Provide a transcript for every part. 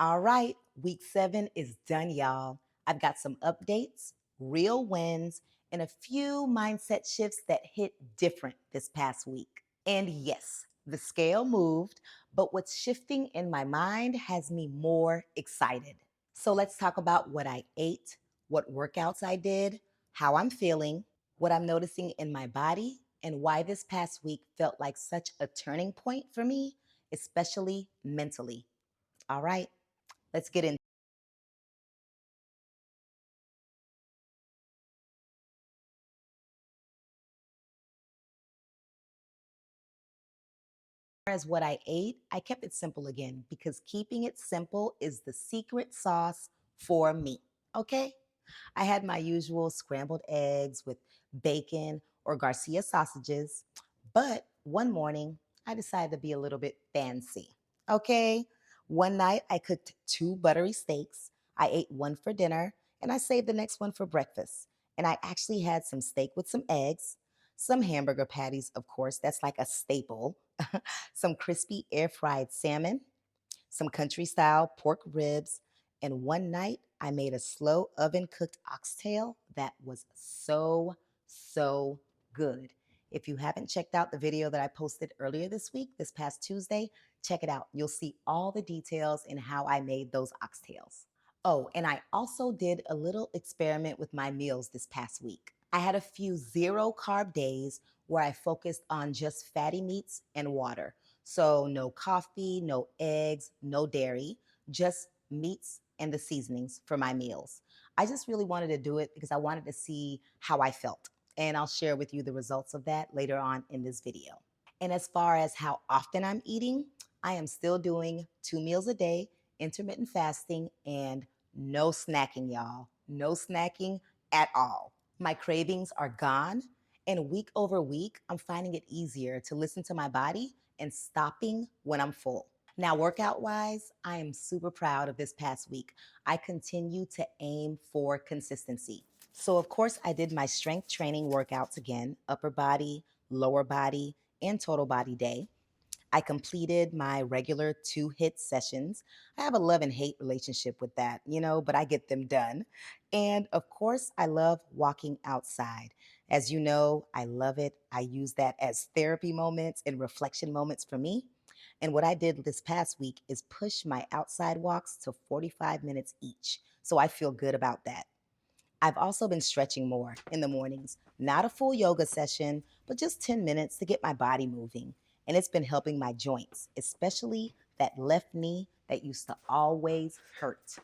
All right, week 7 is done, y'all. I've got some updates, real wins, and a few mindset shifts that hit different this past week. And yes, the scale moved, but what's shifting in my mind has me more excited. So let's talk about what I ate, what workouts I did, how I'm feeling, what I'm noticing in my body, and why this past week felt like such a turning point for me, especially mentally. All right, let's get into as what I ate. I kept it simple again because keeping it simple is the secret sauce for me. Okay? I had my usual scrambled eggs with bacon or Garcia sausages, but one morning I decided to be a little bit fancy. Okay? One night I cooked 2 buttery steaks. I ate one for dinner and I saved the next one for breakfast. And I actually had some steak with some eggs, some hamburger patties, of course, that's like a staple, some crispy air fried salmon, some country style pork ribs, and one night I made a slow oven cooked oxtail that was so good. If you haven't checked out the video that I posted earlier this week, this past Tuesday, check it out. You'll see all the details in how I made those oxtails. Oh, and I also did a little experiment with my meals this past week. I had a few zero carb days where I focused on just fatty meats and water. So, no coffee, no eggs, no dairy, just meats and the seasonings for my meals. I just really wanted to do it because I wanted to see how I felt. And I'll share with you the results of that later on in this video. And as far as how often I'm eating, I am still doing 2 meals a day, intermittent fasting, and no snacking, y'all. No snacking at all. My cravings are gone. And week over week, I'm finding it easier to listen to my body and stopping when I'm full. Now, workout wise, I am super proud of this past week. I continue to aim for consistency. So, of course, I did my strength training workouts again, upper body, lower body, and total body day. I completed my regular 2 hit sessions. I have a love and hate relationship with that, but I get them done. And of course, I love walking outside. As you know, I love it. I use that as therapy moments and reflection moments for me. And what I did this past week is push my outside walks to 45 minutes each. So I feel good about that. I've also been stretching more in the mornings, not a full yoga session, but just 10 minutes to get my body moving. And it's been helping my joints, especially that left knee that used to always hurt.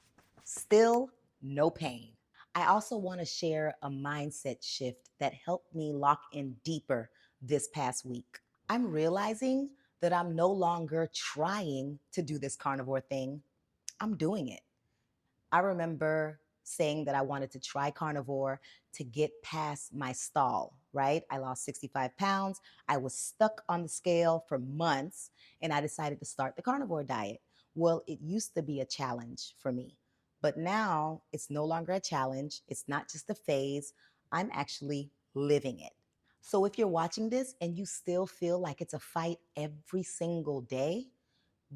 Still, no pain. I also want to share a mindset shift that helped me lock in deeper this past week. I'm realizing that I'm no longer trying to do this carnivore thing, I'm doing it. I remember saying that I wanted to try carnivore to get past my stall, right? I lost 65 pounds. I was stuck on the scale for months and I decided to start the carnivore diet. Well, it used to be a challenge for me, but now it's no longer a challenge. It's not just a phase. I'm actually living it. So if you're watching this and you still feel like it's a fight every single day,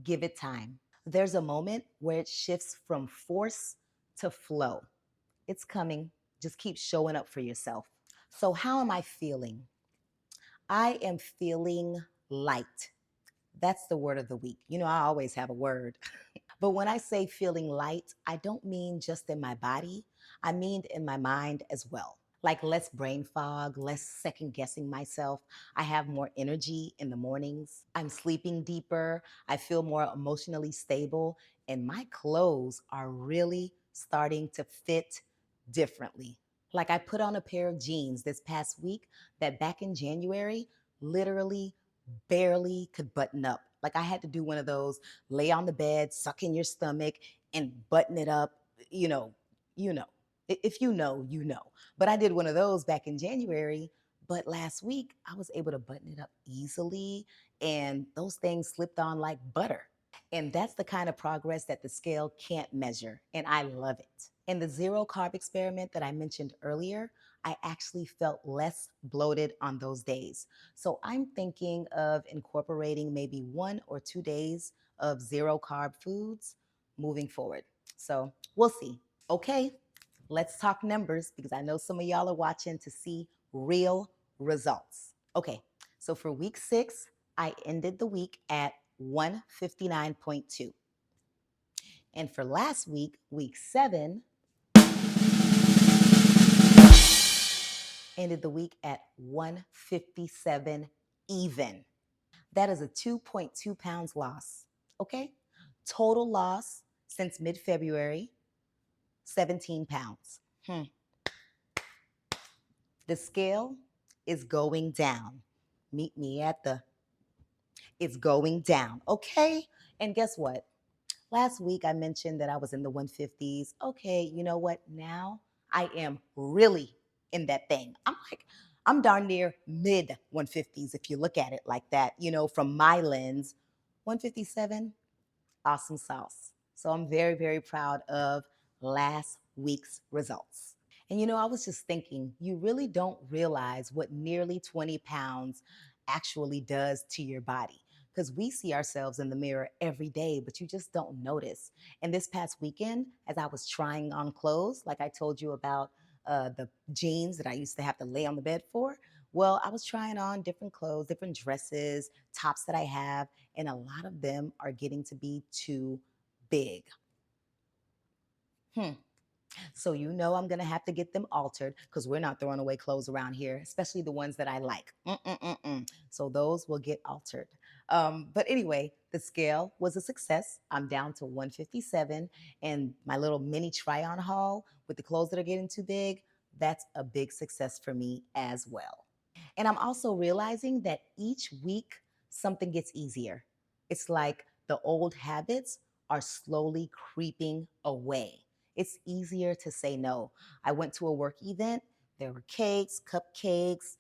give it time. There's a moment where it shifts from force to flow. It's coming. Just keep showing up for yourself. So, how am I feeling? I am feeling light. That's the word of the week. I always have a word. But when I say feeling light, I don't mean just in my body, I mean in my mind as well. Like less brain fog, less second guessing myself. I have more energy in the mornings. I'm sleeping deeper. I feel more emotionally stable. And my clothes are really starting to fit differently. Like I put on a pair of jeans this past week that back in January literally barely could button up. Like I had to do one of those lay on the bed, suck in your stomach, and button it up. You know, you know. If you know, you know. But I did one of those back in January. But last week, I was able to button it up easily, and those things slipped on like butter. And that's the kind of progress that the scale can't measure. And I love it. In the zero carb experiment that I mentioned earlier, I actually felt less bloated on those days. So I'm thinking of incorporating maybe 1 or 2 days of zero carb foods moving forward. So we'll see. Okay, let's talk numbers because I know some of y'all are watching to see real results. Okay, so for week 6, I ended the week at 159.2. And for last week, week 7, ended the week at 157 even. That is a 2.2 pounds loss. Okay? Total loss since mid February, 17 pounds. The scale is going down. Meet me at the, it's going down. Okay? And guess what? Last week I mentioned that I was in the 150s. Okay, you know what? Now I am really in that thing. I'm darn near mid 150s if you look at it like that, from my lens. 157, awesome sauce. So I'm very, very proud of last week's results. And I was just thinking, you really don't realize what nearly 20 pounds actually does to your body. Because we see ourselves in the mirror every day, but you just don't notice. And this past weekend, as I was trying on clothes, like I told you about the jeans that I used to have to lay on the bed for, well, I was trying on different clothes, different dresses, tops that I have, and a lot of them are getting to be too big. So I'm going to have to get them altered because we're not throwing away clothes around here, especially the ones that I like. So those will get altered. But anyway, the scale was a success. I'm down to 157, and my little mini try-on haul with the clothes that are getting too big, that's a big success for me as well. And I'm also realizing that each week something gets easier. It's like the old habits are slowly creeping away. It's easier to say no. I went to a work event. There were cakes, cupcakes,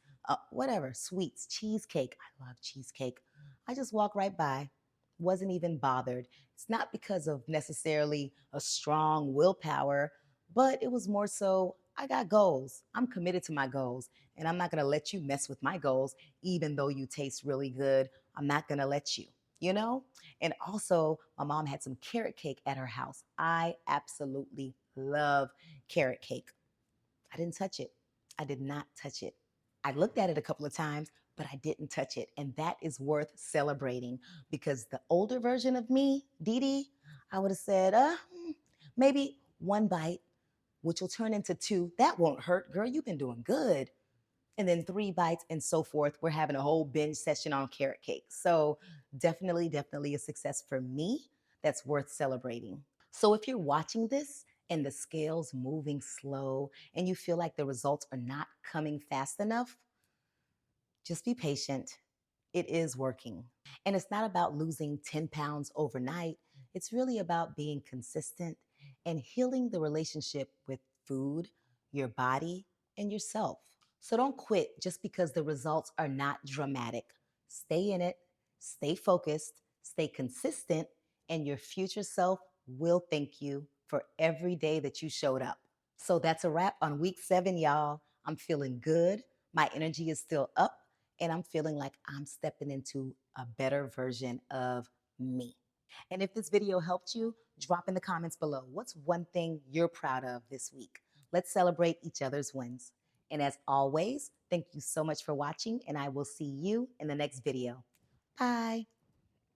whatever, sweets, cheesecake. I love cheesecake. I just walked right by, wasn't even bothered. It's not because of necessarily a strong willpower, but it was more so I got goals. I'm committed to my goals, and I'm not going to let you mess with my goals, even though you taste really good. I'm not going to let you, you know? And also, my mom had some carrot cake at her house. I absolutely love carrot cake. I didn't touch it. I did not touch it. I looked at it a couple of times, but I didn't touch it. And that is worth celebrating because the older version of me, DeeDee, I would have said, maybe one bite, which will turn into two. That won't hurt, girl. You've been doing good. And then 3 bites and so forth. We're having a whole binge session on carrot cake. So definitely, definitely a success for me that's worth celebrating. So if you're watching this and the scale's moving slow and you feel like the results are not coming fast enough, just be patient. It is working. And it's not about losing 10 pounds overnight. It's really about being consistent and healing the relationship with food, your body, and yourself. So don't quit just because the results are not dramatic. Stay in it, stay focused, stay consistent, and your future self will thank you for every day that you showed up. So that's a wrap on week 7, y'all. I'm feeling good. My energy is still up, and I'm feeling like I'm stepping into a better version of me. And if this video helped you, drop in the comments below. What's one thing you're proud of this week? Let's celebrate each other's wins. And as always, thank you so much for watching, and I will see you in the next video. Bye.